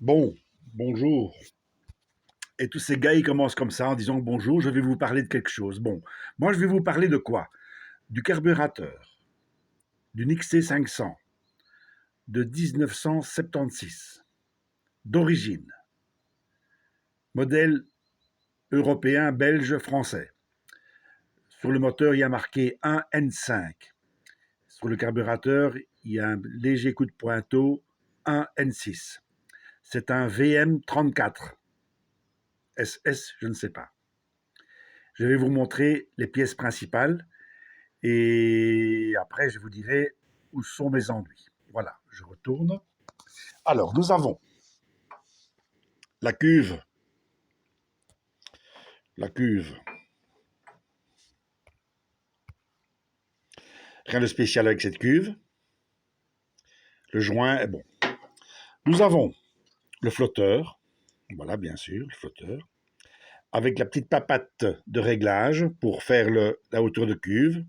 Bon, bonjour. Et tous ces gars, ils commencent comme ça en disant bonjour, je vais vous parler de quelque chose. Bon, moi je vais vous parler de quoi? Du carburateur, d'une XC500 de 1976, d'origine, modèle européen, belge, français. Sur le moteur, il y a marqué 1N5. Sur le carburateur, il y a un léger coup de pointeau 1N6. C'est un VM34. SS, je ne sais pas. Je vais vous montrer les pièces principales et après je vous dirai où sont mes ennuis. Voilà, je retourne. Alors, nous avons la cuve. La cuve. Rien de spécial avec cette cuve. Le joint est bon. Nous avons le flotteur. Voilà, bien sûr, le flotteur. Avec la petite papate de réglage pour faire la hauteur de cuve.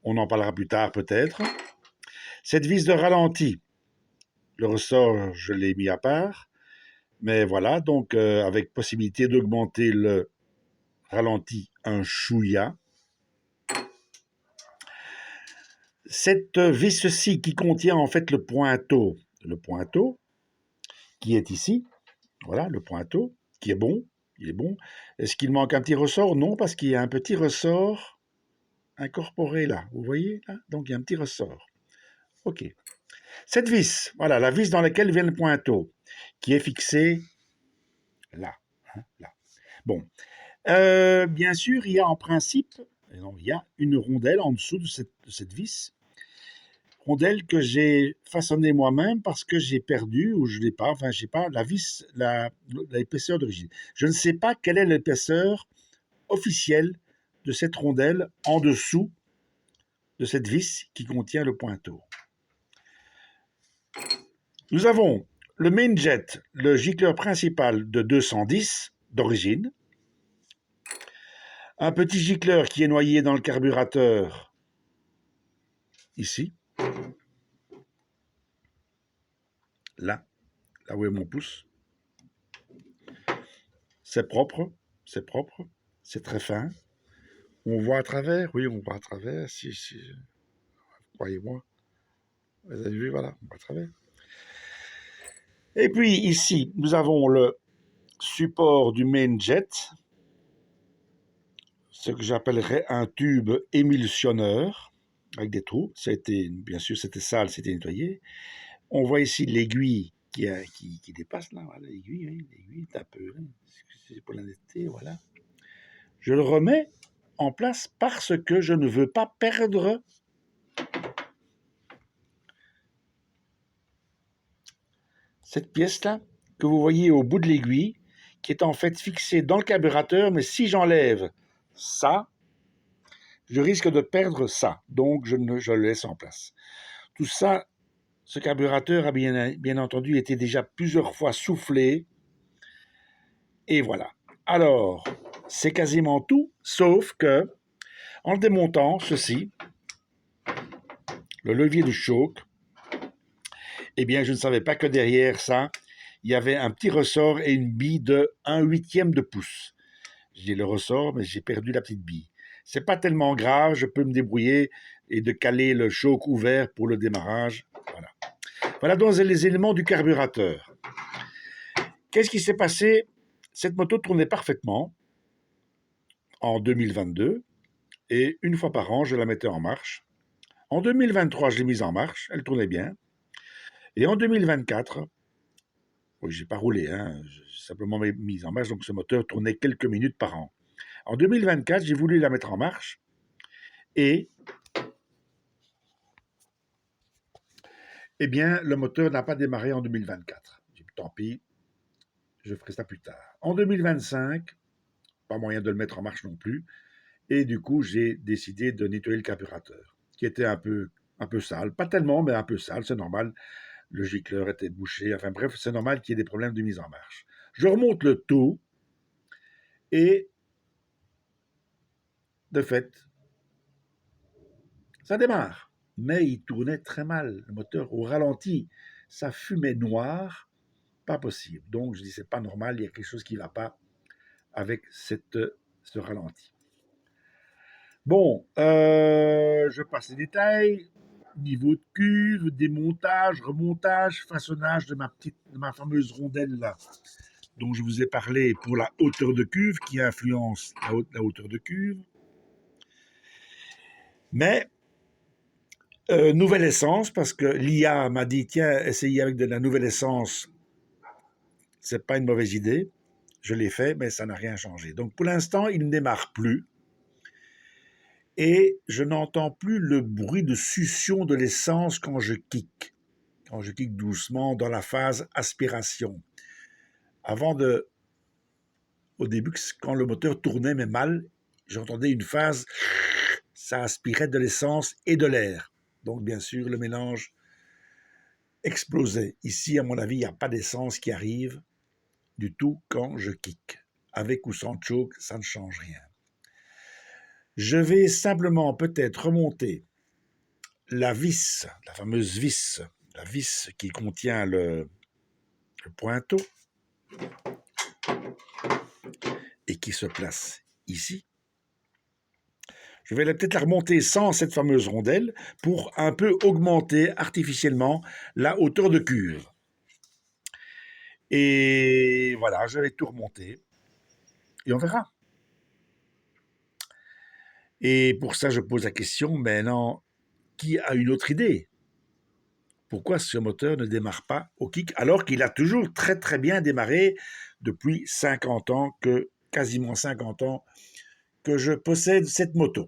On en parlera plus tard peut-être. Cette vis de ralenti. Le ressort, je l'ai mis à part. Mais voilà, donc avec possibilité d'augmenter le ralenti un chouïa. Cette vis-ci qui contient en fait le pointeau qui est ici, voilà, le pointeau, qui est bon, il est bon. Est-ce qu'il manque un petit ressort? Non, parce qu'il y a un petit ressort incorporé là, vous voyez là? Donc il y a un petit ressort. Ok. Cette vis, voilà, la vis dans laquelle vient le pointeau, qui est fixée là, hein, là. Bon, bien sûr, il y a en principe, non, il y a une rondelle en dessous de cette vis, rondelle que j'ai façonnée moi-même parce que j'ai perdu, ou je l'ai pas, enfin, je sais pas, la vis, l'épaisseur d'origine. Je ne sais pas quelle est l'épaisseur officielle de cette rondelle en dessous de cette vis qui contient le pointeau. Nous avons le main jet, le gicleur principal de 210 d'origine, un petit gicleur qui est noyé dans le carburateur ici, là, là où est mon pouce. C'est propre, c'est propre, c'est très fin. On voit à travers, oui, on voit à travers, si croyez-moi. Vous avez vu, voilà, on voit à travers. Et puis ici, nous avons le support du main jet, ce que j'appellerais un tube émulsionneur, avec des trous. Bien sûr, c'était sale, c'était nettoyé. On voit ici l'aiguille qui dépasse là, voilà, l'aiguille, hein, l'aiguille est un peu, hein, c'est pour la netteté, voilà. Je le remets en place parce que je ne veux pas perdre cette pièce-là que vous voyez au bout de l'aiguille, qui est en fait fixée dans le carburateur, mais si j'enlève ça, je risque de perdre ça. Donc, je le laisse en place. Tout ça, ce carburateur a bien entendu été déjà plusieurs fois soufflé. Et voilà. Alors, c'est quasiment tout, sauf que, en le démontant, ceci, le levier du choc, eh bien, je ne savais pas que derrière ça, il y avait un petit ressort et une bille de 1/8 de pouce. J'ai le ressort, mais j'ai perdu la petite bille. C'est pas tellement grave, je peux me débrouiller et de caler le choc ouvert pour le démarrage. Voilà. Voilà donc les éléments du carburateur. Qu'est-ce qui s'est passé? Cette moto tournait parfaitement en 2022 et une fois par an, je la mettais en marche. En 2023, je l'ai mise en marche, elle tournait bien. Et en 2024, oui, j'ai pas roulé, hein, j'ai simplement mise en marche, donc ce moteur tournait quelques minutes par an. En 2024, j'ai voulu la mettre en marche et, eh bien, le moteur n'a pas démarré en 2024. J'ai dit, tant pis, je ferai ça plus tard. En 2025, pas moyen de le mettre en marche non plus, et du coup, j'ai décidé de nettoyer le carburateur, qui était un peu sale, pas tellement, mais un peu sale, c'est normal. Le gicleur était bouché, enfin bref, c'est normal qu'il y ait des problèmes de mise en marche. Je remonte le tout, et de fait, ça démarre. Mais il tournait très mal, le moteur au ralenti. Ça fumait noir pas possible. Donc je dis c'est pas normal, il y a quelque chose qui ne va pas avec ce ralenti. Bon, je passe les détails. Niveau de cuve, démontage, remontage, façonnage de ma fameuse rondelle là, dont je vous ai parlé pour la hauteur de cuve, qui influence la hauteur de cuve. Mais nouvelle essence, parce que l'IA m'a dit tiens, essayez avec de la nouvelle essence, c'est pas une mauvaise idée. Je l'ai fait, mais ça n'a rien changé. Donc pour l'instant, il ne démarre plus. Et je n'entends plus le bruit de succion de l'essence quand je kick doucement dans la phase aspiration. Au début, quand le moteur tournait mais mal, j'entendais une phase, ça aspirait de l'essence et de l'air. Donc bien sûr, le mélange explosait. Ici, à mon avis, il n'y a pas d'essence qui arrive du tout quand je kick. Avec ou sans choke, ça ne change rien. Je vais simplement peut-être remonter la vis, la fameuse vis, la vis qui contient le pointeau et qui se place ici. Je vais peut-être la remonter sans cette fameuse rondelle pour un peu augmenter artificiellement la hauteur de cuve. Et voilà, je vais tout remonter et on verra. Et pour ça, je pose la question, maintenant, qui a une autre idée? Pourquoi ce moteur ne démarre pas au kick alors qu'il a toujours très très bien démarré depuis 50 ans, quasiment 50 ans que je possède cette moto.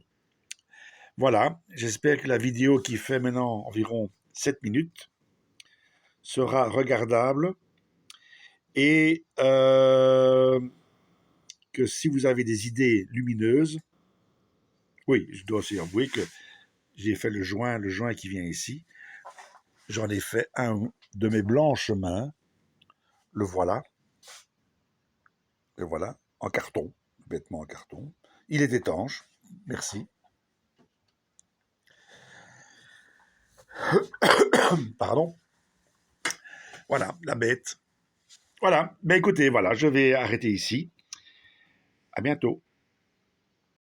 Voilà, j'espère que la vidéo qui fait maintenant environ 7 minutes sera regardable et que si vous avez des idées lumineuses, oui, je dois aussi avouer que j'ai fait le joint qui vient ici. J'en ai fait un de mes blanches mains. Le voilà, en carton, bêtement en carton. Il est étanche, merci. Pardon. Voilà, la bête. Voilà, ben écoutez, voilà, je vais arrêter ici. À bientôt.